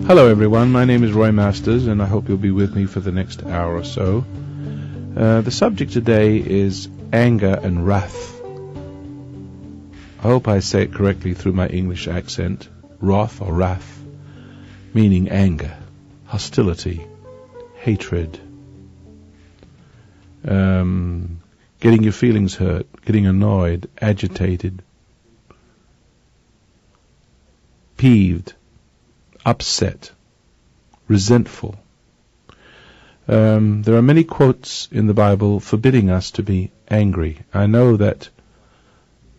Hello everyone, my name is Roy Masters and I hope you'll be with me for the next hour or so. The subject today is anger and wrath. I hope I say it correctly through my English accent. Wrath or wrath, meaning anger, hostility, hatred, getting your feelings hurt, getting annoyed, agitated, peeved, upset, resentful. There are many quotes in the Bible forbidding us to be angry. I know that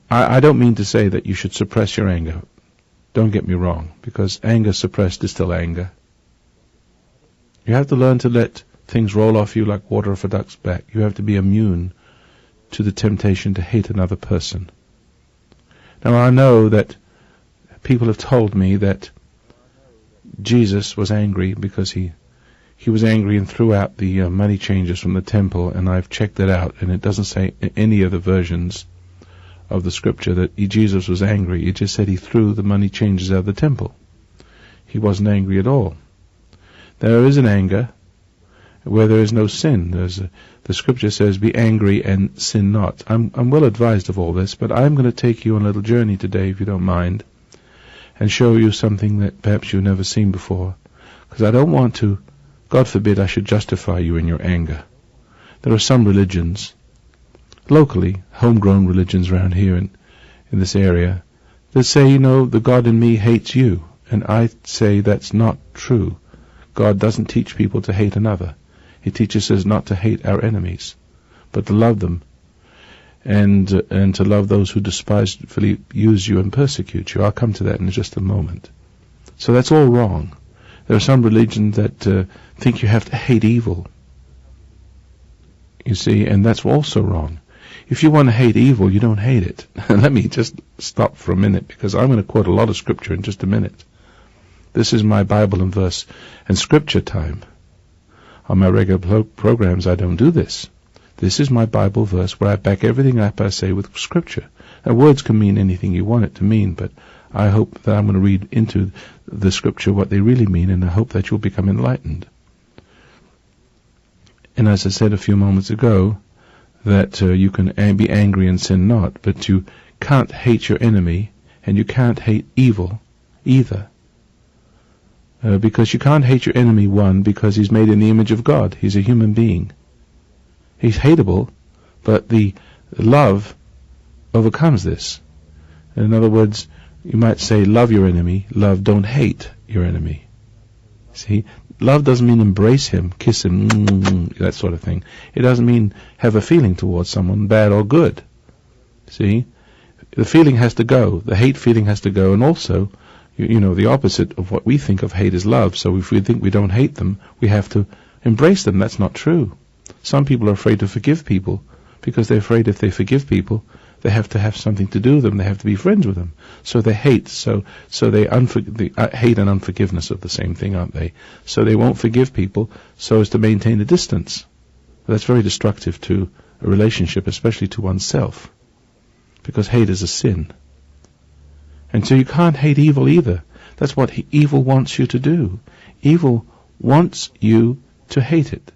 I don't mean to say that you should suppress your anger. Don't get me wrong, because anger suppressed is still anger. You have to learn to let things roll off you like water off a duck's back. You have to be immune to the temptation to hate another person. Now I know that people have told me that Jesus was angry because he was angry and threw out the money changers from the temple, and I've checked it out, and it doesn't say in any of the versions of the scripture that Jesus was angry. It just said he threw the money changers out of the temple. He wasn't angry at all. There is an anger where there is no sin. The scripture says, be angry and sin not. I'm well advised of all this, but I'm going to take you on a little journey today, if you don't mind, and show you something that perhaps you've never seen before. Because I don't want to, God forbid, I should justify you in your anger. There are some religions, locally, homegrown religions around here in this area, that say, the God in me hates you. And I say that's not true. God doesn't teach people to hate another. He teaches us not to hate our enemies, but to love them, and to love those who despisefully use you and persecute you. I'll come to that in just a moment. So that's all wrong. There are some religions that think you have to hate evil. You see, and that's also wrong. If you want to hate evil, you don't hate it. Let me just stop for a minute, because I'm going to quote a lot of scripture in just a minute. This is my Bible and verse and scripture time. On my regular programs, I don't do this. This is my Bible verse where I back everything up I say with scripture. Now, words can mean anything you want it to mean, but I hope that I'm going to read into the scripture what they really mean, and I hope that you'll become enlightened. And as I said a few moments ago, that you can be angry and sin not, but you can't hate your enemy, and you can't hate evil either. Because you can't hate your enemy, one, because he's made in the image of God. He's a human being. He's hateable, but the love overcomes this. In other words, you might say, love your enemy. Love, don't hate your enemy. See, love doesn't mean embrace him, kiss him, that sort of thing. It doesn't mean have a feeling towards someone, bad or good. See, the feeling has to go. The hate feeling has to go, and also, the opposite of what we think of hate is love. So if we think we don't hate them, we have to embrace them. That's not true. Some people are afraid to forgive people because they're afraid if they forgive people, they have to have something to do with them. They have to be friends with them. So they hate. So they hate and unforgiveness are the same thing, aren't they? So they won't forgive people so as to maintain a distance. That's very destructive to a relationship, especially to oneself, because hate is a sin. And so you can't hate evil either. That's what evil wants you to do. Evil wants you to hate it.